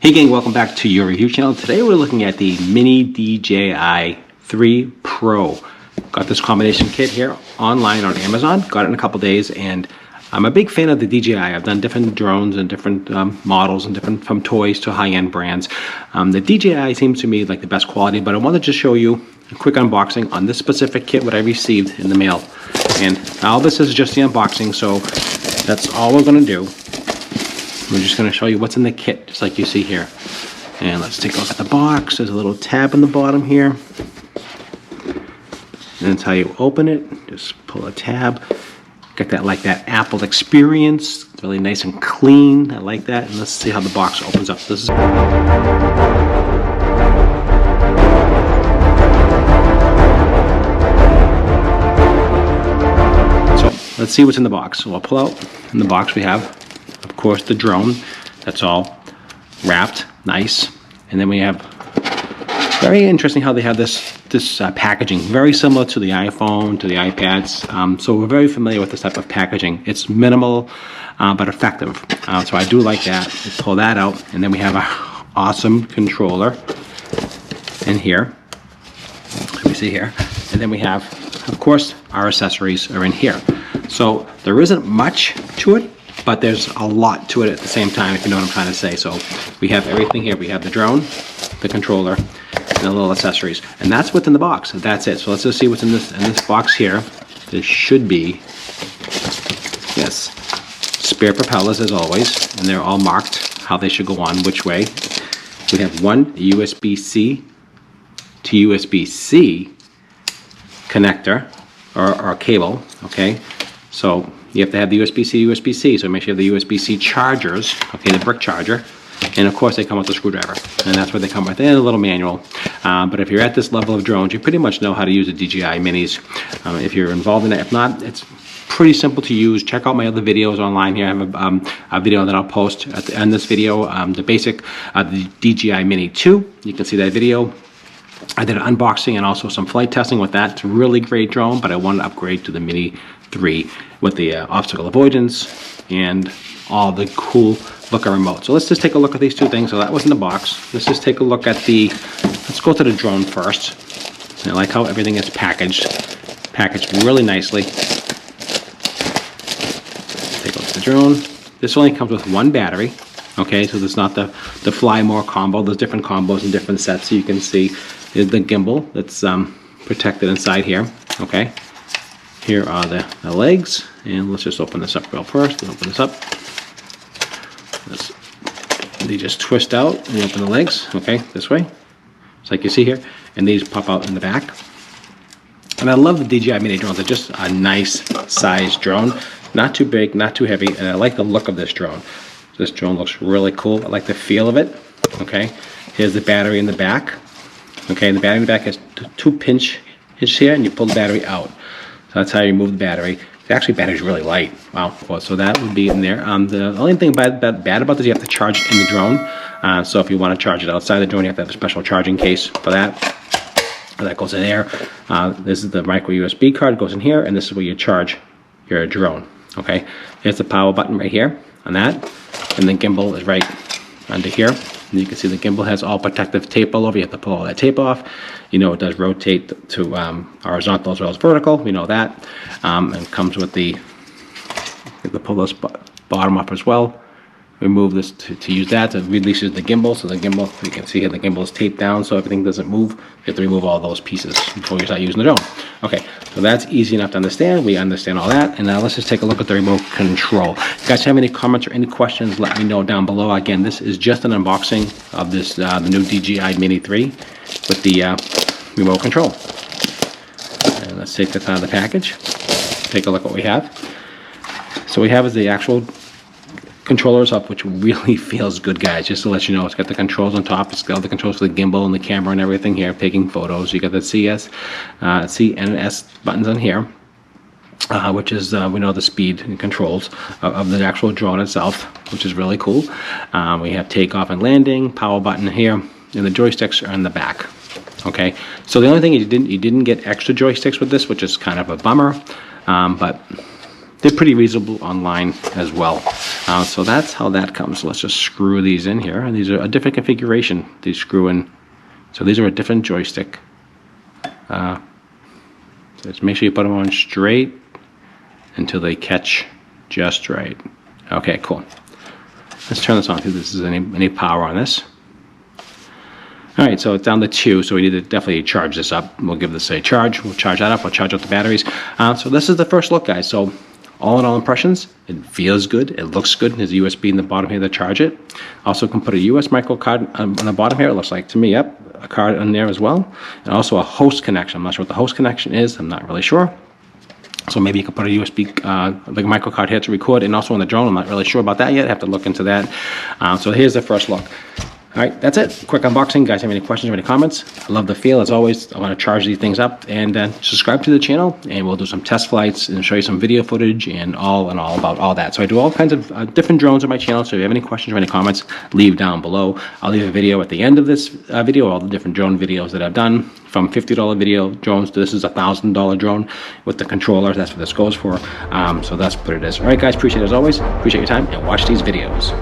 Hey gang, welcome back to your review channel. Today we're looking at the Mini DJI 3 Pro. Got this combination kit here online on Amazon. Got it in a couple days, and I'm a big fan of the DJI. I've done different drones and different models and different, from toys to high-end brands. The DJI seems to me like the best quality, but I wanted to show you a quick unboxing on this specific kit, what I received in the mail. And all this is just the unboxing, so that's all we're gonna do. We're just going to show you what's in the kit, just like you see here. And let's take a look at the box. There's a little tab in the bottom here. And that's how you open it. Just pull a tab. Got that like that Apple experience. It's really nice and clean. I like that. And let's see how the box opens up. This is so let's see what's in the box. So I'll pull out in the box we have, of course, the drone. That's all wrapped nice. And then we have, very interesting how they have this packaging, very similar to the iPhone, to the iPads. So we're very familiar with this type of packaging. It's minimal but effective. So I do like that. We pull that out, and then we have our awesome controller in here. Let me see here. And then we have, of course, our accessories are in here. So there isn't much to it, but there's a lot to it at the same time, if you know what I'm trying to say. So we have everything here. We have the drone, the controller, and the little accessories. And that's what's in the box. That's it. So let's just see what's in this box here. There should be, yes, spare propellers as always. And they're all marked how they should go on, which way. We have one USB-C to USB-C connector or cable, okay? So you have to have the USB-C, USB-C, so make sure you have the USB-C chargers, okay, the brick charger, and of course they come with the screwdriver, and that's what they come with, and a little manual. But if you're at this level of drones, you pretty much know how to use the DJI Minis. If you're involved in it, if not, it's pretty simple to use. Check out my other videos online here. I have a video that I'll post at the end of this video, the basic, the DJI Mini 2. You can see that video. I did an unboxing and also some flight testing with that. It's a really great drone, but I wanted to upgrade to the Mini 3 with the obstacle avoidance and all the cool looking remote. So let's just take a look at these two things. So that was in the box. Let's just take a look at let's go to the drone first. And I like how everything is packaged really nicely. Take a look at the drone. This only comes with one battery. Okay, so there's not the Fly More combo. There's different combos and different sets. So you can see is the gimbal that's protected inside here. Okay, here are the legs, and let's just open this up real first. Open this up. They just twist out and you open the legs. Okay, this way, just like you see here, and these pop out in the back. And I love the DJI Mini drones. They're just a nice size drone, not too big, not too heavy, and I like the look of this drone. This drone looks really cool. I like the feel of it. Okay, here's the battery in the back. Okay, the battery in the back has two pinch here, and you pull the battery out. So that's how you remove the battery. Actually, battery's really light. Wow. So that would be in there. The only thing bad about this, you have to charge it in the drone. So if you want to charge it outside the drone, you have to have a special charging case for that. That goes in there. This is the micro USB card. It goes in here, and this is where you charge your drone. Okay, here's the power button right here on that, and the gimbal is right under here. And you can see the gimbal has all protective tape all over. You have to pull all that tape off. You know it does rotate to horizontal as well as vertical. We know that. And it comes with you have to pull this bottom up as well. Remove this to use that. So it releases the gimbal. So the gimbal, you can see here, the gimbal is taped down so everything doesn't move. You have to remove all those pieces before you start using the drone. Okay, so that's easy enough to understand. We understand all that. And now let's just take a look at the remote control. If you guys have any comments or any questions, let me know down below. Again, this is just an unboxing of this the new DJI Mini 3 with the remote control. And let's take this out of the package. Take a look at what we have. So we have is the actual controllers up, which really feels good, guys. Just to let you know, it's got the controls on top. It's got all the controls for the gimbal and the camera and everything here, taking photos. You got the C and S buttons on here, which is we know the speed and controls of the actual drone itself, which is really cool. We have takeoff and landing, power button here, and the joysticks are in the back. Okay, so the only thing you didn't get extra joysticks with this, which is kind of a bummer, but they're pretty reasonable online as well. So that's how that comes. So let's just screw these in here. And these are a different configuration. These screw in. So these are a different joystick. So just make sure you put them on straight until they catch just right. Okay, cool. Let's turn this on, see if this is any power on this. All right, so it's down to 2, so we need to definitely charge this up. We'll give this a charge. We'll charge that up. We'll charge up the batteries. So this is the first look, guys. So all in all impressions, it feels good. It looks good. There's a USB in the bottom here to charge it. Also can put a US micro card on the bottom here. It looks like to me, yep, a card on there as well. And also a host connection. I'm not sure what the host connection is. I'm not really sure. So maybe you could put a USB, like a micro card here to record, and also on the drone. I'm not really sure about that yet. I have to look into that. So here's the first look. All right, that's it. Quick unboxing. Guys, have any questions or any comments? I love the feel. As always, I want to charge these things up. And subscribe to the channel, and we'll do some test flights and show you some video footage and all about all that. So I do all kinds of different drones on my channel. So if you have any questions or any comments, leave down below. I'll leave a video at the end of this video, all the different drone videos that I've done, from $50 video drones to this is a $1,000 drone with the controller. That's what this goes for. So that's what it is. All right, guys, appreciate it as always. Appreciate your time, and watch these videos.